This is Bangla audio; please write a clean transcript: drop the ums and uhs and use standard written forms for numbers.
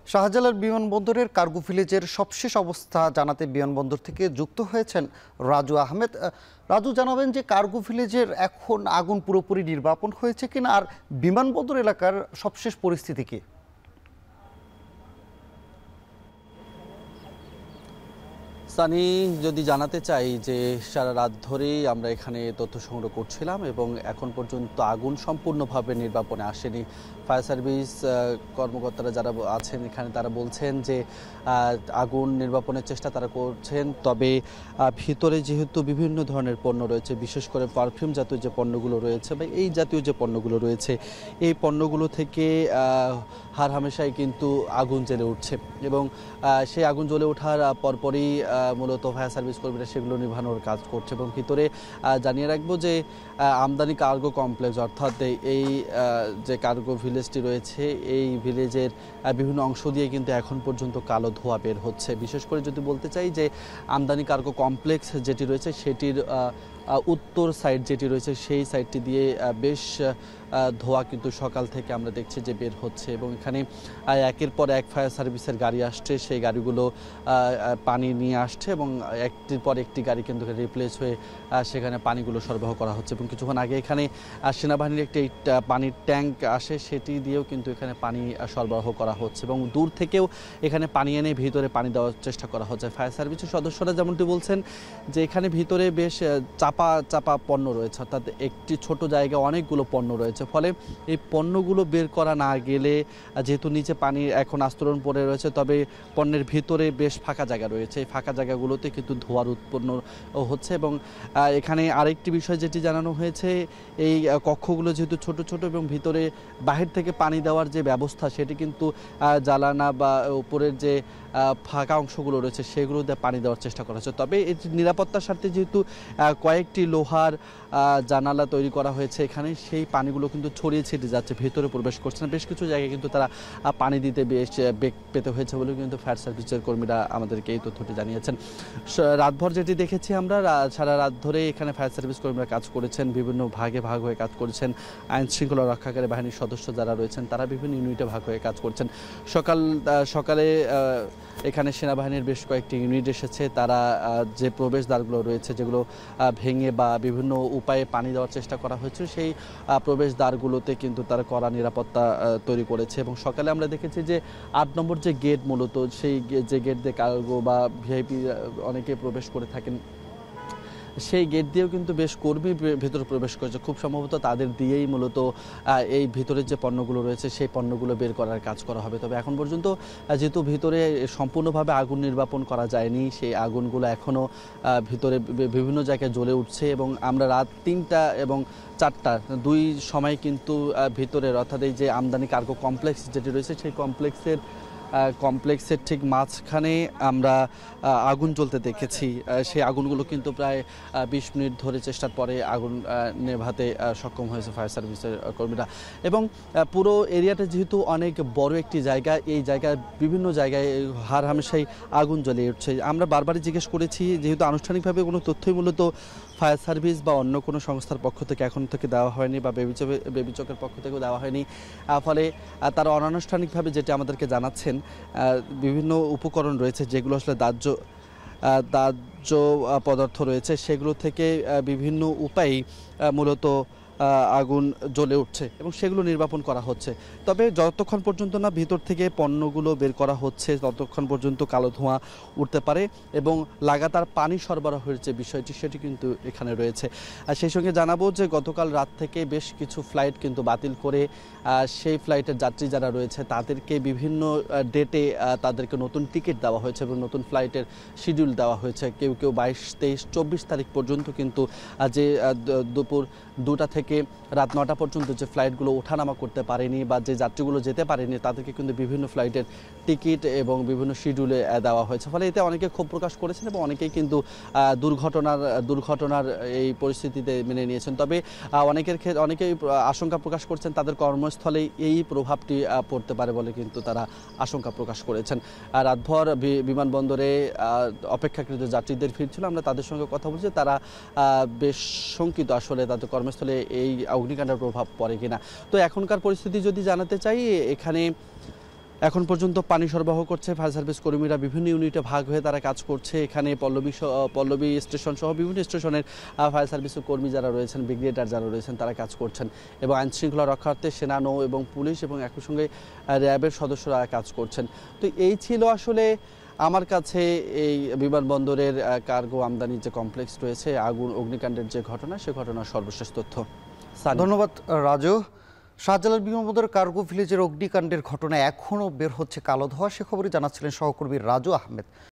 শাহজালাল বিমানবন্দরের কার্গো ভিলেজের সবশেষ অবস্থা জানাতে বিমানবন্দর থেকে যুক্ত হয়েছেন রাজু আহমেদ। রাজু, জানাবেন যে কার্গো ভিলেজের এখন আগুন পুরোপুরি নির্বাপন হয়েছে কিনা, আর বিমানবন্দর এলাকার সবশেষ পরিস্থিতি কি? সানি, যদি জানাতে চাই যে সারা রাত ধরেই আমরা এখানে তথ্য সংগ্রহ করছিলাম এবং এখন পর্যন্ত আগুন সম্পূর্ণভাবে নির্বাপনে আসেনি। ফায়ার সার্ভিস কর্মকর্তারা যারা আছেন এখানে তারা বলছেন যে আগুন নির্বাপনের চেষ্টা তারা করছেন, তবে ভিতরে যেহেতু বিভিন্ন ধরনের পণ্য রয়েছে, বিশেষ করে পারফিউম জাতীয় যে পণ্যগুলো রয়েছে বা এই জাতীয় যে পণ্যগুলো রয়েছে, এই পণ্যগুলো থেকে হার হামেশাই কিন্তু আগুন জ্বলে উঠছে এবং সেই আগুন জ্বলে ওঠার পরপরই মূলত ফায়ার সার্ভিস কর্মীরা সেগুলো নিভানোর কাজ করছে। এবং ভিতরে জানিয়ে রাখবো যে আমদানি কার্গো কমপ্লেক্স, অর্থাৎ এই যে কার্গো ভিলেজটি রয়েছে, এই ভিলেজের বিভিন্ন অংশ দিয়ে কিন্তু এখন পর্যন্ত কালো ধোঁয়া বের হচ্ছে। বিশেষ করে যদি বলতে চাই যে আমদানি কার্গো কমপ্লেক্স যেটি রয়েছে সেটির উত্তর সাইড যেটি রয়েছে সেই সাইডটি দিয়ে বেশ ধোঁয়া কিন্তু সকাল থেকে আমরা দেখছি যে বের হচ্ছে এবং এখানে একের পর এক ফায়ার সার্ভিসের গাড়ি আসছে, সেই গাড়িগুলো পানি নিয়ে আসছে এবং একটির পর একটি গাড়ি কিন্তু রিপ্লেস হয়ে সেখানে পানিগুলো সরবরাহ করা হচ্ছে। এবং কিছুক্ষণ আগে এখানে সেনাবাহিনীর একটি পানির ট্যাঙ্ক আসে, সেটি দিয়েও কিন্তু এখানে পানি সরবরাহ করা হচ্ছে এবং দূর থেকেও এখানে পানি এনে ভিতরে পানি দেওয়ার চেষ্টা করা হচ্ছে। ফায়ার সার্ভিসের সদস্যরা যেমনটি বলছেন যে এখানে ভিতরে বেশ চাপা পণ্য রয়েছে, অর্থাৎ একটি ছোট জায়গায় অনেকগুলো পণ্য রয়েছে, ফলে এই পণ্যগুলো বের করা না গেলে, যেহেতু নিচে পানি এখন আস্তরণ পড়ে রয়েছে, তবে পণ্যের ভিতরে বেশ ফাঁকা জায়গা রয়েছে, এই ফাঁকা জায়গাগুলোতে কিন্তু ধোঁয়ার উৎপন্ন হচ্ছে। এবং এখানে আরেকটি বিষয় যেটি জানানো হয়েছে, এই কক্ষগুলো যেহেতু ছোট ছোট এবং ভিতরে বাহির থেকে পানি দেওয়ার যে ব্যবস্থা সেটি কিন্তু জ্বালানা বা উপরের যে ফাঁকা অংশগুলো রয়েছে সেগুলো দিয়ে পানি দেওয়ার চেষ্টা করা হচ্ছে। তবে এই নিরাপত্তার স্বার্থে যেহেতু কয়েকটি লোহার জানালা তৈরি করা হয়েছে এখানে, সেই পানিগুলো কিন্তু ছড়িয়ে ছিটিয়ে যাচ্ছে, ভেতরে প্রবেশ করছে না। বেশ কিছু জায়গায় কিন্তু তারা পানি দিতে বেশ বেগ পেতে হয়েছে বলেও কিন্তু ফায়ার সার্ভিসের কর্মীরা আমাদেরকে এই তথ্যটি জানিয়েছেন। রাতভর যেটি দেখেছি আমরা, সারা রাত ধরে এখানে ফায়ার সার্ভিস কর্মীরা কাজ করেছেন, বিভিন্ন ভাগে ভাগ হয়ে কাজ করেছেন। আইন শৃঙ্খলা রক্ষাকারী বাহিনীর সদস্য যারা রয়েছেন তারা বিভিন্ন ইউনিটে ভাগ হয়ে কাজ করছেন। সকালে এখানে সেনাবাহিনীর বেশ কয়েকটি ইউনিট এসেছে, তারা যে প্রবেশদ্বারগুলো রয়েছে যেগুলো ভেঙে বা বিভিন্ন উপায়ে পানি দেওয়ার চেষ্টা করা হয়েছে, সেই প্রবেশদ্বারগুলোতে কিন্তু তারা কড়া নিরাপত্তা তৈরি করেছে। এবং সকালে আমরা দেখেছি যে ৮ নম্বর যে গেট, মূলত সেই যে গেট দিয়ে কার্গো বা ভিআইপি অনেকে প্রবেশ করে থাকেন, সেই গেট দিয়েও কিন্তু বেশ কর্মী ভেতরে প্রবেশ করেছে। খুব সম্ভবত তাদের দিয়েই মূলত এই ভিতরের যে পণ্যগুলো রয়েছে সেই পণ্যগুলো বের করার কাজ করা হবে। তবে এখন পর্যন্ত যেহেতু ভিতরে সম্পূর্ণভাবে আগুন নির্বাপন করা যায়নি, সেই আগুনগুলো এখনও ভিতরে বিভিন্ন জায়গায় জ্বলে উঠছে এবং আমরা রাত ৩টা এবং ৪টা দুই সময় কিন্তু ভিতরের, অর্থাৎ এই যে আমদানি কার্গো কমপ্লেক্স যেটি রয়েছে সেই কমপ্লেক্সের ঠিক মাঝখানে আমরা আগুন জ্বলতে দেখেছি। সেই আগুনগুলো কিন্তু প্রায় ২০ মিনিট ধরে চেষ্টার পরে আগুন নেভাতে সক্ষম হয়েছে ফায়ার সার্ভিসের কর্মীরা। এবং পুরো এরিয়াটা যেহেতু অনেক বড় একটি জায়গা, এই জায়গায় বিভিন্ন জায়গায় হার হামেশাই আগুন জ্বলে উঠছে। আমরা বারবারই জিজ্ঞেস করেছি, যেহেতু আনুষ্ঠানিকভাবে কোনো তথ্যই মূলত ফায়ার সার্ভিস বা অন্য কোনো সংস্থার পক্ষ থেকে এখন থেকে দেওয়া হয়নি বা বেবিচকের পক্ষ থেকেও দেওয়া হয়নি, ফলে তারা অনানুষ্ঠানিকভাবে যেটি আমাদেরকে জানাচ্ছেন, বিভিন্ন উপকরণ রয়েছে যেগুলো আসলে দাহ্য পদার্থ রয়েছে, সেগুলো থেকে বিভিন্ন উপায়ে মূলত আগুন জ্বলে উঠছে এবং সেগুলো নির্বাপন করা হচ্ছে। তবে যতক্ষণ পর্যন্ত না ভিতর থেকে পণ্যগুলো বের করা হচ্ছে ততক্ষণ পর্যন্ত কালো ধোঁয়া উঠতে পারে এবং লাগাতার পানি সরবরাহের যে বিষয়টি সেটি কিন্তু এখানে রয়েছে। আর সেই সঙ্গে জানাবো যে গতকাল রাত থেকে বেশ কিছু ফ্লাইট কিন্তু বাতিল করে সেই ফ্লাইটের যাত্রী যারা রয়েছে তাদেরকে বিভিন্ন ডেটে তাদেরকে নতুন টিকিট দেওয়া হয়েছে এবং নতুন ফ্লাইটের শিডিউল দেওয়া হয়েছে। কেউ 22, 23, 24 তারিখ পর্যন্ত কিন্তু যে দুপুর 2টা থেকে রাত 9টা পর্যন্ত যে ফ্লাইটগুলো ওঠানামা করতে পারেনি বা যে যাত্রীগুলো যেতে পারেনি তাদেরকে কিন্তু বিভিন্ন ফ্লাইটের টিকিট এবং বিভিন্ন শিডিউলে দেওয়া হয়েছে। ফলে এতে অনেকে ক্ষোভ প্রকাশ করেছেন এবং অনেকেই কিন্তু দুর্ঘটনার এই পরিস্থিতিতে মেনে নিয়েছেন। তবে অনেকেই আশঙ্কা প্রকাশ করছেন তাদের কর্মস্থলে এই প্রভাবটি পড়তে পারে বলে কিন্তু তারা আশঙ্কা প্রকাশ করেছেন। রাতভর বিমানবন্দরে অপেক্ষাকৃত যাত্রীদের ফিরছিল, আমরা তাদের সঙ্গে কথা বলছি, তারা বেশ শঙ্কিত আসলে তাদের কর্মস্থলে এই অগ্নিকাণ্ডের প্রভাব পড়ে কিনা। তো এখনকার পরিস্থিতি যদি জানাতে চাই, এখানে এখন পর্যন্ত পানি সরবরাহ করছে ফায়ার সার্ভিস কর্মীরা, বিভিন্ন ইউনিটে ভাগ হয়ে তারা কাজ করছে। এখানে পল্লবী স্টেশন সহ বিভিন্ন স্টেশনের ফায়ার সার্ভিসের কর্মী যারা রয়েছেন, ব্রিগেডিয়ার যারা রয়েছেন, তারা কাজ করছেন এবং আইন শৃঙ্খলা রক্ষার্থে সেনা, নৌ এবং পুলিশ এবং একই সঙ্গে র্যাবের সদস্যরা কাজ করছেন। তো এই ছিল আসলে আমার কাছে এই বিমানবন্দরের কার্গো আমদানির যে কমপ্লেক্স রয়েছে, অগ্নিকাণ্ডের যে ঘটনা, সে ঘটনার সর্বশেষ তথ্য। ধন্যবাদ রাজু। শাহজালাল বিমানবন্দরের কার্গো ভিলেজের অগ্নিকাণ্ডের ঘটনা এখনও বের হচ্ছে কালো ধোঁয়া, সে খবরই জানাচ্ছিলেন সহকর্মী রাজু আহমেদ।